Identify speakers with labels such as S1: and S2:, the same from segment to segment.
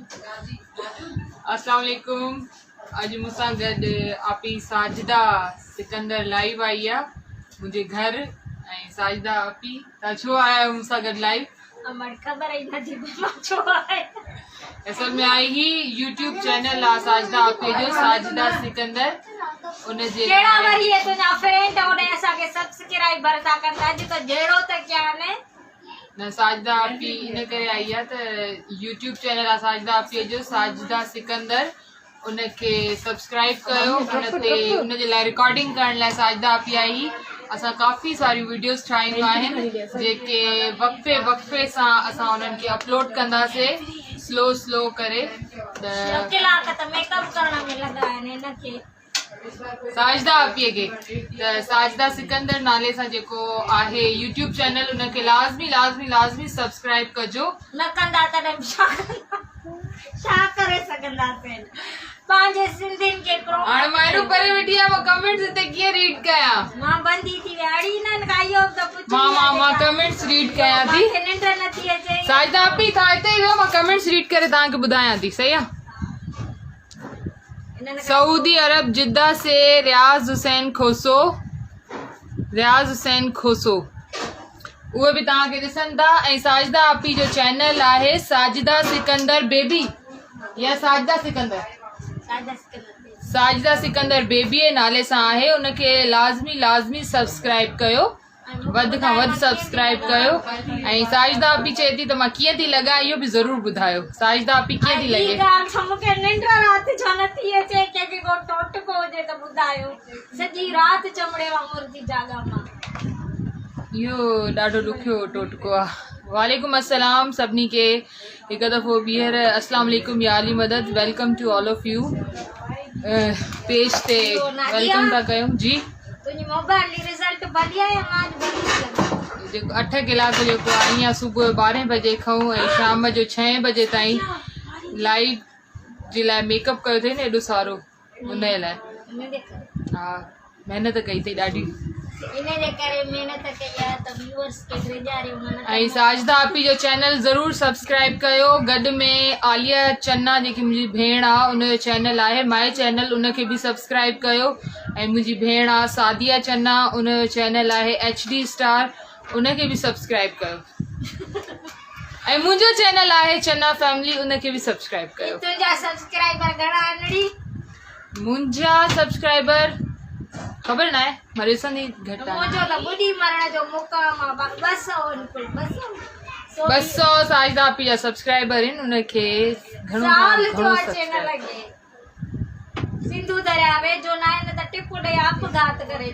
S1: अस्सलाम वालेकुम। अज मूंसां गॾु आपी साजिदा सिकंदर लाइव आई आहे मुंहिंजे घर। ऐं साजिदा आपी तव्हां छो आया आहियो मूंसां गॾु लाइव?
S2: खबर ही न थी छो आहे।
S1: असल में आई ही यूट्यूब चैनल आहे साजिदा आपी जो, साजिदा सिकंदर। उन जे
S2: केड़ा वरी है तुझा फ्रेंड ओने असा के सब्सक्राइब भरता करता अज तो जेड़ो त क्या ने
S1: न साजिदा आपी इन करे आई आहे त यूट्यूब चैनल आहे साजिदा आपी जो, साजिदा सिकंदर। उनके सब्सक्राइब कयो। उन जे लाइ रिकॉर्डिंग करण लाइ साजिदा आपी आई। असां काफ़ी सारी वीडियोस ठाहियूं आहिनि जेके वक़्फे सां असां उन्हनि खे अपलोड कंदासीं स्लो करे।
S2: कलाक त मेकअप करण में लगा है न के
S1: साजिदा आपीअ खे त साजिदा सिकंदर नाले सां जेको आहे यूट्यूब चैनल उनखे लाज़मी सब्सक्राइब कजो।
S2: न कंदा त छा करे सघंदासीं पांजे सिंधियुनि खे
S1: हाणे माइरू परे वेठी आहे, मां कमेंट्स हिते कीअं रीड कयां?
S2: मां बंदी थी वेड़ी न कायो त पुछ
S1: मां कमेंट्स रीड कयां थी।
S2: निंड नथी अचे
S1: साजिदा आपी तव्हां हिते ई वियो, मां कमेंट्स रीड करे तव्हांखे ॿुधायां थी। सही आहे। सऊदी अरब जिद्दा से रियाज हुसैन खोसो उहे बि तव्हांखे ॾिसनि था। ऐं साजिदा आपी जो चैनल आहे साजिदा सिकंदर बेबी या साजिदा सिकंदर बेबी नाले सां आहे। उनखे लाज़मी सब्सक्राइब कयो, वध खां वध सब्सक्राइब कयो। ऐं साजिदा आपी चए थी त मां कीअं थी लॻा इहो बि ज़रूर ॿुधायो। साजिदा आपी कीअं थी लॻे?
S2: मूंखे निंड रात छो नथी अचे कंहिंखे को टोटको हुजे त ॿुधायो। सॼी रात चमड़े वांगुर थी जागा मां।
S1: इहो ॾाढो ॾुखियो टोटको आहे। वालेकुम अस्सलाम सभिनी खे हिकु दफ़ो ॿीहर अस्सलाम वालेकुम या अली मदद। Welcome to all of you. Page ते वेलकम था कयूं जी।
S2: तुंहिंजी मोबाइल जी रिजल्ट बढ़िया है आज
S1: जेको 8 कलाक जेको आहे ईअं सुबुह 12 बजे खां ऐं शाम जो 6 बजे ताईं लाइव जे लाइ मेकअप कयो अथई न एॾो सारो। उन जे लाइ हा महिनत कई अथई ॾाढी। ऐं साजिदा आपी जो चैनल ज़रूर सब्सक्राइब कयो। गॾु में आलिया चन्ना जेकी मुंहिंजी भेण आहे उनजो चैनल आहे माय चैनल, उनखे बि सब्सक्राइब कयो। ऐं मुंहिंजी भेण आहे सादिया चन्ना, उनजो चैनल आहे HD स्टार, उनखे बि सब्सक्राइब कयो। ऐं मुंहिंजो चैनल आहे चन्ना फैमिली, उनखे बि सब्सक्राइब कयो।
S2: तुंहिंजा सब्सक्राइबर घणा आहिनि?
S1: मुंहिंजा सब्सक्राइबर ख़बर न आहे, मां ॾिसंदी घटि आहे। 200 साजिदा आपी जा सब्सक्राइबर आहिनि। उनखे घणो
S2: सिंधु दरियावे जो न आहे न त टिप ॾे आपघात करे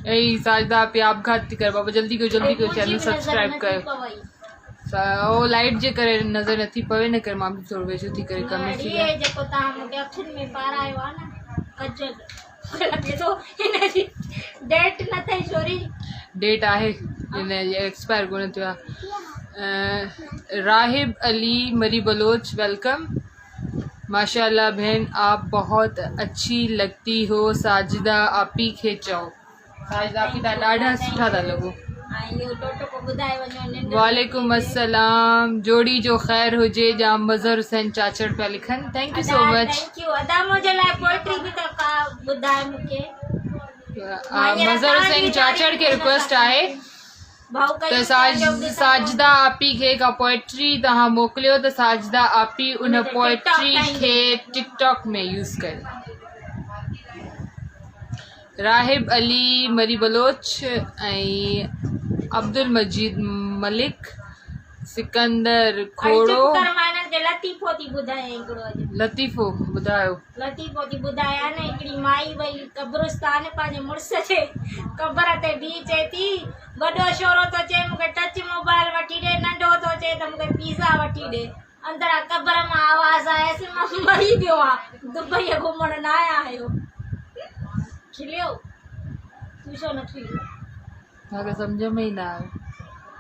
S1: ऐं साजिदा आपी आपघात थी करे। बाबा जल्दी कयो चैनल सब्सक्राइब कयो। ओ लाइट जे करे नज़र नथी पवे न करे मां बि थोरो वेझो थी करे कमेंट थी
S2: ये जेको तव्हां मूंखे अखियुनि में पारायो आहे न कजल लॻे थो हिनजी डेट न अथई छोरी।
S1: डेट आहे हिन एक्सपायर कोन थियो आहे। राहिब अली मरी बलोच वेलकम। माशाल्लाह बहन आप बहुत अच्छी लगती हो। साजिदा आपी खे चओ। साजिदा आपी तव्हां ॾाढा सुठा था लॻो। वालेकुम अस्सलाम। जोड़ी जो ख़ैर हुजे जाम मज़हर हुसैन चाचड़ पिया लिखनि। Thank you so much. Mazhar Hussain Chachar खे रिक्वेस्ट आहे त साजिदा आपी खे का पोएट्री तव्हां मोकिलियो त साजिदा आपी उन पोएट्री खे टिकटॉक में यूज़ करे। राहिब अली मरी बलोच ऐं अब्दुल मजीद मलिक सिकंदर खोड़ो। लतीफ़ो ॿुधायो।
S2: लतीफ़ो थी ॿुधाया न हिकिड़ी माई वई कब्रिस्तान पंहिंजे मुड़ुस खे क़बर ते बीह चए थी वॾो छोरो थो चए मूंखे टच मोबाइल वठी ॾे, नंढो थो चए त मूंखे पिज़्ज़ा वठी ॾे। अंदरां क़बर मां आवाज़ आयसि मां मरी पियो आहे, दुबई घुमण न आया आहियो। खिलियो तूं छो न खिलियो?
S1: तव्हांखे सम्झ में ई न आयो।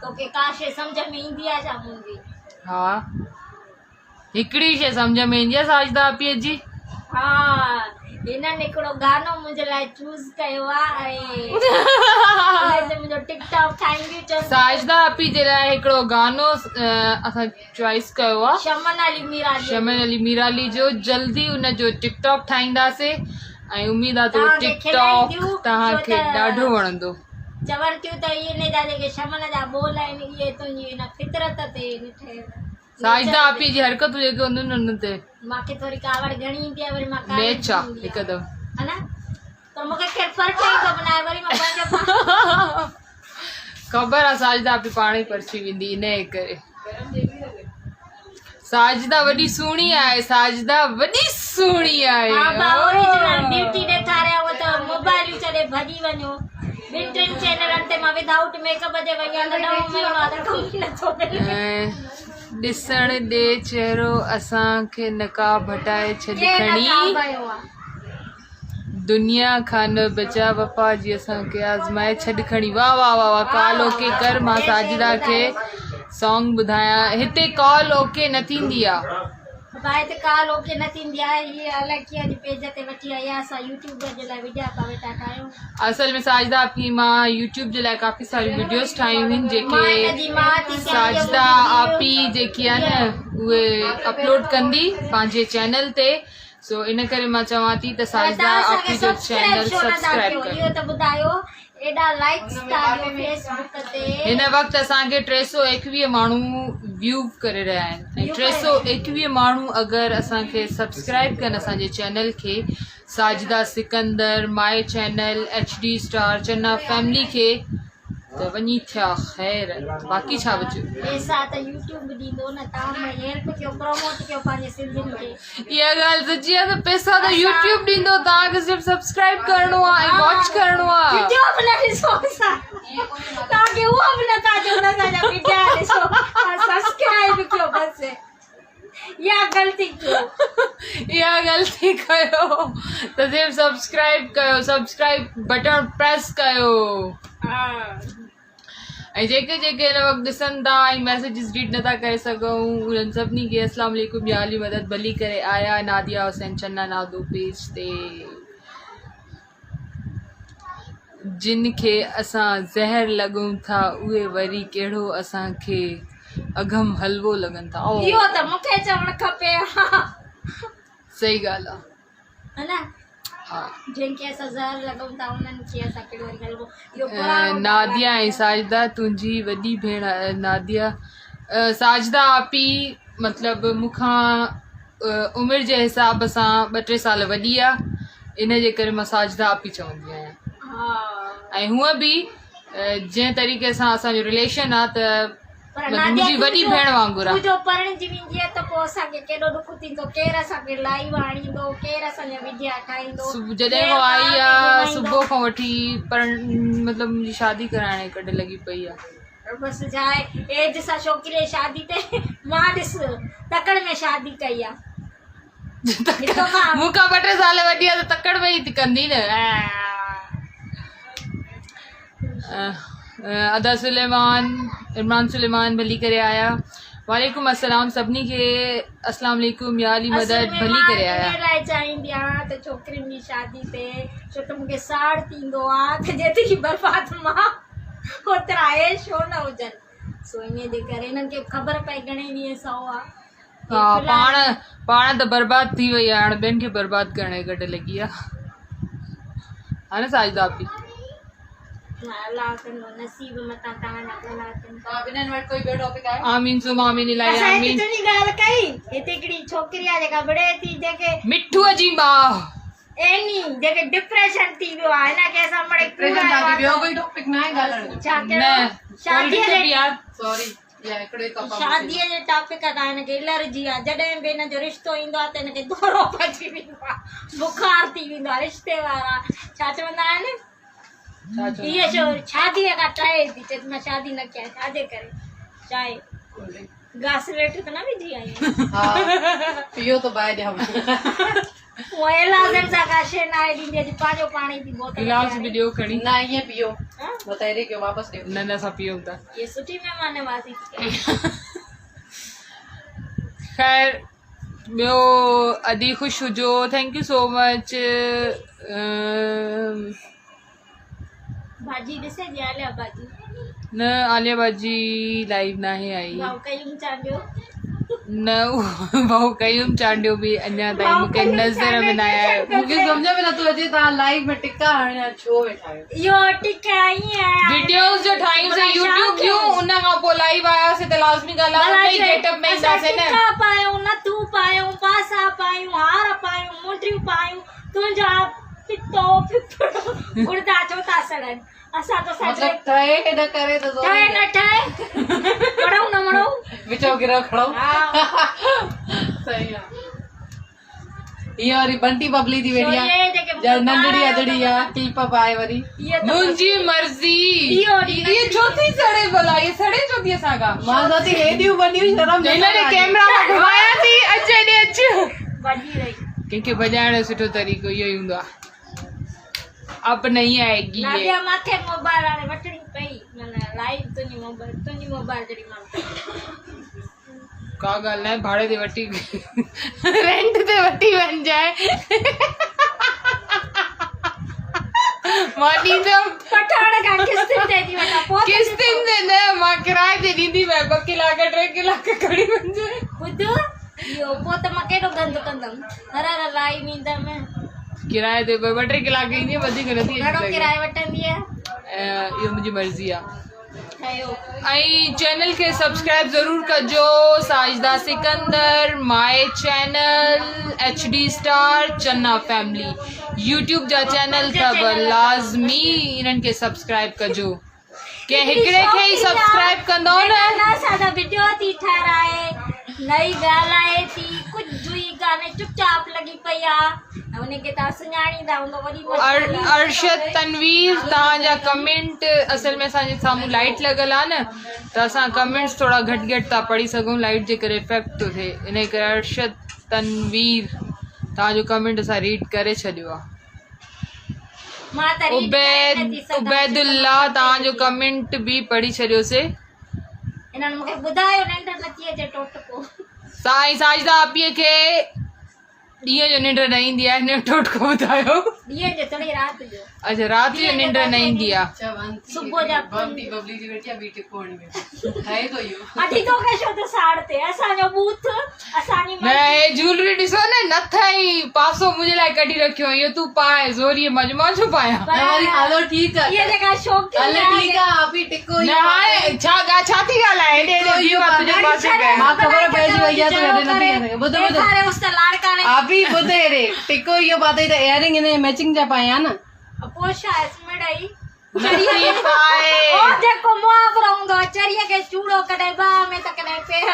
S2: तोखे का शइ सम्झ में ईंदी आहे छा मुंहिंजी?
S1: हा हिकिड़ी शइ सम्झ में ईंदी आहे साजिदा आपीअ जी।
S2: हा हिननि हिकिड़ो गानो मुंहिंजे लाइ चूज़ कयो आहे ऐं मुंहिंजो टिकटॉक ठाहींदियूं चवनि
S1: साजदा अपी जे लाइ हिकिड़ो गानो असां चॉइस कयो आहे
S2: शमन अली मीराली
S1: शमन अली मीराली जो। जल्दी उनजो टिकटॉक ठाहींदासीं ऐं उम्मीद आहे त
S2: तव्हांखे
S1: टिकटॉक
S2: खिलाईंदियूं,
S1: तव्हांखे
S2: छो त
S1: ॾाढो वणंदो।
S2: चवनि थियूं त इन जा जेके शमन जा बोल आहिनि इहे तुंहिंजी हिन फितरत ते ॾिठे
S1: साजदा अपी जी हरकतूं जेके हूंदियूं आहिनि उन ते
S2: मूंखे थोरी कावड़ घणी ईंदी आहे वरी मां
S1: मैच आहे हिकदमि
S2: है न पर मूंखे केरु फ़र्क़ु ई थो बनाए वरी मां पंहिंजो
S1: ख़बर आहे साजदा अपी पाण ई परची वेंदी इन करे। साजदा वॾी सुहिणी आहे, साजदा वॾी सुहिणी आहे।
S2: ओरिजिनल ब्यूटी ॾेखारिया उहो त मोबाइल छॾे भॼी वञो। ॿिनि टिनि चैनलनि ते मां विदाउट मेकअप जे वई आहियां त ॾहों महीनो आहे त कमु ई नथो मिले।
S1: ॾिसण ॾे चेहरो असांखे नकाब हटाए छॾ खणी दुनिया खां न बचा वफ़ा जी असांखे आज़माए छॾ खणी। वाह वाह वाह वाह। कॉल ओके कर, मां साजिदा खे सॉन्ग ॿुधायां। हिते कॉल ओके न थींदी आहे
S2: भाई त कॉल ओके न थींदी आहे। हीअ अलाए कीअं पेज ते वठी आई आहे। असां यूट्यूब जे लाइ वीडियो पिया वेठा ठाहियूं।
S1: असल में साजिदा अपी मां यूट्यूब जे लाइ काफ़ी सारी वीडियोस ठाहियूं आहिनि जेके साजिदा अपी जेकी आहे न उहे अपलोड कंदी पंहिंजे चैनल ते। सो इन करे मां चवां थी त साजिदा अपी जो चैनल सब्सक्राइब कयो।
S2: इहो त ॿुधायो एॾा लाइक्स था ॾियो फेसबुक ते।
S1: हिन वक़्तु असांखे 321 माण्हू व्यू करे रहिया आहिनि ऐं 321 माण्हू अगरि असांखे सब्सक्राइब कनि असांजे चैनल खे Sajida Sikandar, my channel, HD star, चन्ना फैमिली खे त वञी थिया ख़ैर। बाक़ी छा बचियो?
S2: पैसा त यूट्यूब ॾींदो न, तव्हां हेल्प कयो, प्रमोट कयो पंहिंजे सिंधियुनि खे।
S1: इहा ॻाल्हि सची आहे त पैसा त यूट्यूब ॾींदो, तव्हांखे सिर्फ़ु सब्सक्राइब करिणो आहे ऐं वॉच करिणो आहे।
S2: वीडियो बि न ॾिसो असां तव्हांखे उहो बि नथा चओ असांजा वीडियो ॾिसो, सब्सक्राइब कयो बसि। इहा ग़लती कयो,
S1: इहा ग़लती कयो त सिर्फ़ु सब्सक्राइब कयो, सब्सक्राइब बटन प्रेस कयो। ऐं जेके जेके हिन वक़्तु ॾिसनि था ऐं मैसेजिस रीड नथा करे सघूं उन्हनि सभिनी खे अस्सलाम वालेकुम, या अली मदद भली करे आया। नादिया हुसैन चन्ना नादो पेज ते जिन खे असां ज़हर लॻूं था उहे वरी कहिड़ो असांखे अघम हलवो लॻनि था।
S2: इहो त मूंखे चवणु खपे।
S1: सही ॻाल्हि आहे
S2: न।
S1: हा
S2: जिनके असां ज़हर लॻूं था उन्हनि खे असां कहिड़ो वरी हलवो। इहो
S1: नादिया ऐं साजिदा तुंहिंजी वॾी भेण नादिया साजिदा अपी मतिलबु मूंखां उमिरि जे हिसाब सां 2-3 साल वॾी आहे। इन जे करे मां साजिदा अपी चवंदी आहियां। ऐं हूअं बि जंहिं तरीक़े सां असांजो रिलेशन आहे त मुंहिंजी वॾी भेण वांगुरु आहे।
S2: जो परणिजी वेंदी आहे त पोइ असांखे केॾो ॾुख थींदो, केरु असांखे लाइव आणींदो, केरु असांजा वीडिया ठाहींदो।
S1: जॾहिं खां आई आहे सुबुह खां वठी मतिलबु मुंहिंजी शादी कराइण जी कॾहिं लॻी पई आहे।
S2: बसि छा आहे एज सां छोकिरे शादी ते मां ॾिस तकड़ में शादी कई आहे।
S1: मूंखां 2-3 साल वॾी आहे त तकड़ में ई कंदी न। अदा सुलेमान, इमरान सुलेमान भली करे आया। वालेकुम अस्सलाम सभिनी खे अस्सलाम वालेकुम, या अली मदद भली करे आया।
S2: लाइ चाहींदी आहियां त छोकिरियुनि जी शादी ते छो त मूंखे साड़ थींदो आहे त जेतिरी बर्बाद मां ओतिरा हे छो न हुजनि। सो इन जे करे हिननि खे ख़बर पए घणे ॾींहं सौ आहे।
S1: हा पाण त बर्बाद थी वई आहे, हाणे ॿियनि खे बर्बाद करण जी गॾु लॻी आहे। हा न साजिदा अपी? आमीन सुम आमीन इलाही आमीन।
S2: ॻाल्हि कई हिते हिकिड़ी छोकिरी आहे जेका बड़े थी जेके
S1: मिठूअ जी माउ
S2: एनी जेके डिप्रेशन थी वियो आहे हिन खे असां मड़े
S3: ॿियो कोई टॉपिक न आहे ॻाल्हाइण जो।
S2: शादीअ जे टॉपिक तां हिनखे एलर्जी आहे। जॾहिं बि हिन जो रिश्तो ईंदो आहे त हिनखे दौरो पइजी वेंदो आहे, बुखार थी वेंदो आहे। रिश्ते वारा छा चवंदा आहिनि इहे छो शादीअ खां ट्राए थी चए मां शादी न कयां छाजे करे। चाहे घासलेट त न विझी आई
S3: पियो त ॿाहिरि ॾियां
S2: उहा इलाजनि सां का शइ न आहे ॾींदी अॼु पंहिंजो पाणी जी बोतल
S1: गिलास बि ॾियो खणी।
S3: न ईअं पियो न त हेॾे कयो वापसि ॾियो।
S1: न असां पीऊं था।
S2: ये सुठी महिमान वासी
S1: ख़ैर ॿियो अदी ख़ुशि हुजो, थैंक यू सो मच।
S2: भाजी ॾिसे जी आलिया भाजी
S1: न आलिया भाजी लाइव न आहे आई
S2: भाऊ कयूं चांडियो
S1: न भाऊ कयूं चांडियो बि अञा ताईं मूंखे नज़र में न आया आहे।
S3: मूंखे सम्झ में नथो अचे तव्हां लाइव में टिका हाणे छो वेठा आहियो।
S2: इहो टिका आई आहे
S1: वीडियोस जो ठाहियूंसीं यूट्यूब जूं, उन खां पोइ लाइव आयासीं त लाज़मी ॻाल्हि आहे उन ई गेटअप में ईंदासीं न।
S2: टिका पायूं, नथू पायूं, पासा पायूं, हार पायूं, मुंडियूं पायूं, तुंहिंजा पितो पिपड़ो उड़दा छो था सड़नि। असां तो
S3: मतलब ठहे न करे तो
S2: ठहे न ठहे मड़ो न मड़ो
S3: विचो गिरो खड़ो।
S2: हाँ
S3: सही है। ये वारी बंटी बबली थी वेठी
S2: ये
S3: आहे
S2: जेके
S3: जब नंढड़ी अदड़ी आहे क्लिप पाए वरी
S2: ये तो
S1: मुंहिंजी मर्ज़ी।
S2: इहो
S1: ये चौथी सड़े भला, ये सड़े चौथी असांखां।
S3: मां सोची हेडियूं बंदियूं शर्म
S1: हिन ने कैमरा में घुमाया थी अच ॾे अच।
S2: वॾी रही
S1: कंहिंखे बजाइण जो सुठो तरीक़ो इहो ई हूंदो आहे। अब नहीं आएगी ये।
S2: नादिया माथे मोबाइल हाणे वठणी पई माना लाइव तुंहिंजी मोबाइल जड़ी मां
S1: का ॻाल्हि न आहे, भाड़े ते वठी रेंट ते वठी वञ जाए। मां ॾींदमि
S2: पठाण खां किस्तिन ते थी वठां पोइ
S1: किस्तिन ते न, मां किराए ते ॾींदी मैं 2 कलाक 3 कलाक खणी वञ।
S2: ॿुध इहो पोइ त मां केॾो गंद कंदमि हर लाइव ईंदमि
S1: किराए ते 2-3 कलाक ईंदी वधीक नथी
S2: घणो किरायो वठंदी आहे
S1: इहो मुंहिंजी मर्ज़ी आहे।
S2: ठहियो
S1: ऐं चैनल खे सब्सक्राइब ज़रूर कजो, Sajida Sikandar, my channel, HD star, चन्ना फैमिली, यूट्यूब जा चैनल अथव, लाज़मी इन्हनि खे सब्सक्राइब कजो। के हिकिड़े खे ई सब्सक्राइब कंदो न
S2: असांजा वीडियो थी ठाराए नई ॻाल्हाए थी कुझु ई गाने चुपचाप लॻी पई आहे उनखे तव्हां सुञाणींदा हूंदो वरी
S1: अर्शद तनवीर, तव्हांजा कमेंट असल में असांजे साम्हूं लाइट लॻल आहे न त असां कमेंट्स थोरा घटि घटि था पढ़ी सघूं, लाइट जे करे इफेक्ट थो थिए, इन करे अर्शद तनवीर तव्हांजो कमेंट असां रीड करे छॾियो आहे।
S2: मां त रीड करे नथी सघां।
S1: उबैदुल्लाह तव्हांजो कमेंट बि पढ़ी छॾियोसीं।
S2: इन्हनि मूंखे ॿुधायो निंड नथी अचे टोटको
S1: साईं साजिदा आपीअ खे ॾींहं जो निंड न ईंदी आहे, हिन जो टोटको ॿुधायो।
S2: ॾींहं जो थोरी राति जो
S1: अच्छा राति जो निंड न ईंदी आहे।
S2: सुबुह जा
S3: बंटी बबली जी वेठी आहे ॿी टिकोणी में ठहे तो इहो
S2: अठी तो के छो त साड़ते असांजो बूथ असांजी
S1: न हे ज्वेलरी ॾिसो न नथ ई पासो मुंहिंजे लाइ कढी रखियो, इहो तूं पाए ज़ोरी मजमा छो पायां।
S3: न वरी हलो ठीकु आहे
S2: ये जेका शौक़
S3: हल ठीकु आहे आपी टिको
S1: न हाणे छा छा थी ॻाल्हाए हेॾे हेॾे बीहो आहे तुंहिंजे पासे कयो।
S3: मां ख़बर पइजी वई आहे तूं हेॾे नथी करे ॿुध ॿुध
S2: अरे उस लाड़काणे
S3: आपी ॿुध हेॾे टिको इहो पातई त इयरिंग हिन मैचिंग जा पाया न
S2: पोशा स्मिड़ई
S1: नथी पाए
S2: ओ जेको मुआवरो हूंदो चरिया के चूड़ो कॾहिं बाह में त कॾहिं पेर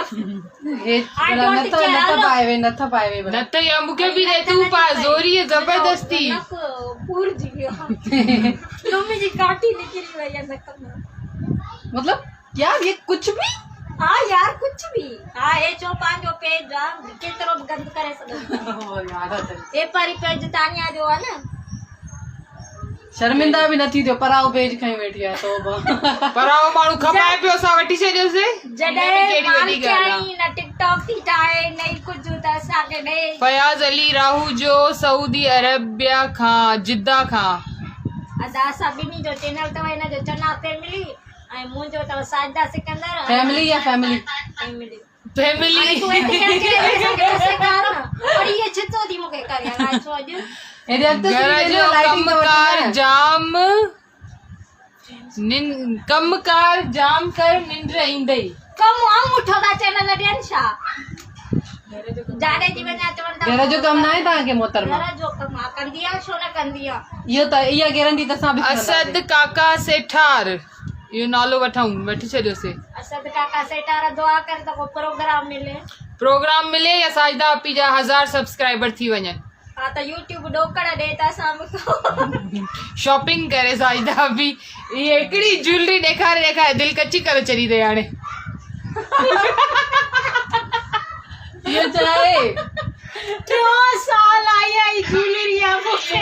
S3: हे नथ पाए वे नथ पाए वे
S1: न त या मूंखे बि दे तूं पाए ज़ोरी ज़बरदस्ती।
S2: पूर जी वियो लुमी जी काटी निकरी वई आहे नक में
S3: मतलब यार ये कुछ भी
S2: हाँ यार कुछ भी हाँ ये चो पांचो पेज आ केतिरो बि गंद करे सघो ए परी पेज तानिया जो आहे न
S3: शर्मिंदा भी नथी थियो पराओ पेज खई वेठी आहे तौबा
S1: पराओ माण्हू खपाए पियो असां वठी छॾियोसीं।
S2: जॾहिं मानचाई न टिकटॉक थी ठाहे नहीं कुझु त असांखे ॾे
S1: फयाज़ अली राहू जो सऊदी अरेबिया खां जिद्दा खां
S2: अदा असां ॿिन्ही जो चैनल अथव हिन जो चन्ना फैमिली ऐं मुंहिंजो अथव साजिदा सिकंदर
S3: फैमिली या फैमिली
S2: फैमिली
S1: फैमिली
S2: और ये छितो थी मूंखे करे हाणे छो अॼु
S3: हेॾे अॻिते
S1: घर जो कमकार जाम कर निंड ईंदई
S2: कम आऊं उठो था चैनल ॾियनि छा जाड़े जी वञा चवनि था
S3: घर जो कम ना आहे तव्हांखे मोहतरमा
S2: घर जो कम आहे कंदी आहे छो न कंदी आहे
S3: इहो त इहा गारंटी त असां बि
S1: असद काका सेठार इहो नालो वठी छॾियोसीं।
S2: असद काका सेठार दुआ कर त को प्रोग्राम मिले या साजिदा आपी जा 1000 सब्सक्राइबर थी वञनि हा त यूट्यूब ॾोकड़ ॾे त असां
S1: शॉपिंग करे साजिदा आपी ये हिकिड़ी ज्वेलरी ॾेखारे दिलि कची करे छॾी अथई हाणे।
S3: इहो चाहे
S2: 3 साल आई आई ज्वेलरी आहे मूंखे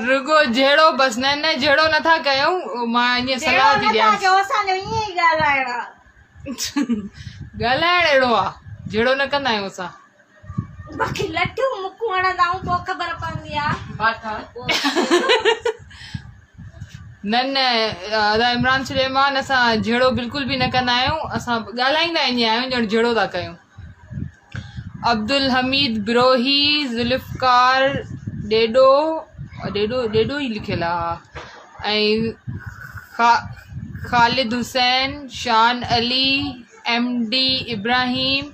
S1: रुगो जहिड़ो बस न जहिड़ो नथा कयूं मां ईअं सलाह थी ॾियां।
S2: असांजो ईअं ई ॻाल्हाइण
S1: ॻाल्हाइण अहिड़ो आहे जहिड़ो न कंदा आहियूं असां
S2: बाक़ी लट्ठू मुकू हणंदा आहियूं पोइ ख़बर पवंदी आहे
S3: बाठा
S1: न अदा इमरान सुलेमान असां जहिड़ो बिल्कुलु बि न कंदा आहियूं असां ॻाल्हाईंदा ईअं आहियूं ॼण जहिड़ो था कयूं अब्दुल हमीद बिरोही ज़ुल्फ़कार ॾेडो ॾेडो ई लिखियलु आहे ऐं ख़ालिद हुसैन शान अली MD इब्राहिम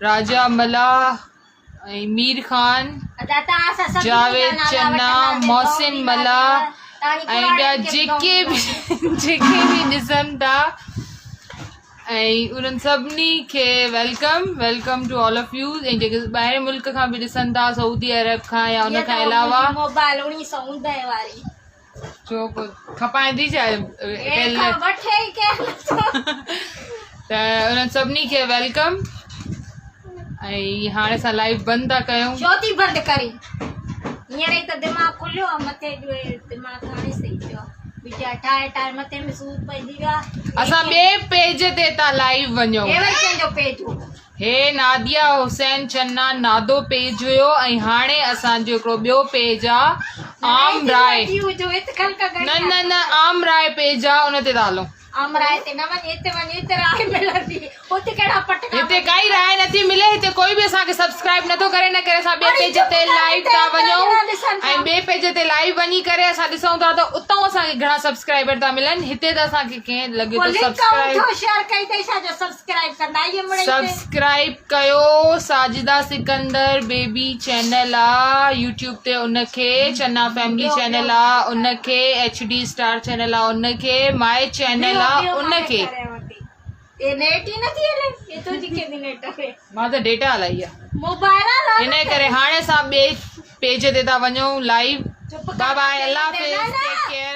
S1: राजा मलाह ऐं मीर ख़ान जावेद चन्ना मोहसिन मलाह ऐं ॿिया जेके बि ॾिसनि था ऐं उन्हनि सभिनी खे welcome to all of you ऐं जेके ॿाहिरि मुल्क खां बि ॾिसनि था सऊदी अरब खां या उन खां अलावा
S2: मोबाइल 1990 वारी
S1: छो को खपाईंदी छा त उन्हनि सभिनी खे वेलकम ऐं हाणे असां लाइव बंदि था कयूं
S2: छो थी बंदि करी हींअर ई त दिमाग़ खुलियो आहे मथे जो दिमाग़ हाणे सही थियो बीजा ठाहे मथे में सूर पइजी वियो आहे
S1: असां ॿिए पेज ते था लाइव वञूं
S2: हे वरी कंहिंजो पेज हो
S1: हे नादिया हुसैन चन्ना नादो पेज हुयो ऐं हाणे असांजो हिकिड़ो ॿियो पेज आहे आम राय न आम राय पेज आहे उन ते था हलूं
S2: आम राय ते न वञ हिते राय मिलंदी हुते कहिड़ा पटका
S1: हिते काई राय नथी मिले हिते कोई बि असांखे सब्सक्राइब नथो करे न करे असां ॿिए पेज ते लाइव था वञूं ऐं ॿिए पेज ते लाइव वञी करे असां ॾिसूं था त उतां असांखे घणा सब्सक्राइबर था मिलनि हिते त असांखे कंहिं लॻे थो सब्सक्राइब कयो साजिदा सिकंदर बेबी चैनल आहे यूट्यूब ते उनखे चन्ना फैमिली चैनल आहे उनखे HD स्टार चैनल आहे उनखे माय चैनल उनखे
S2: नेट ही नथी हले ये तो जी के नेट है
S1: मां त डेटा हलाई आहे
S2: मोबाइल
S1: इन करे हाणे असां ॿिए पेज ते था वञूं लाइव बाय बाय अल्लाह हाफ़िज़ टेक केयर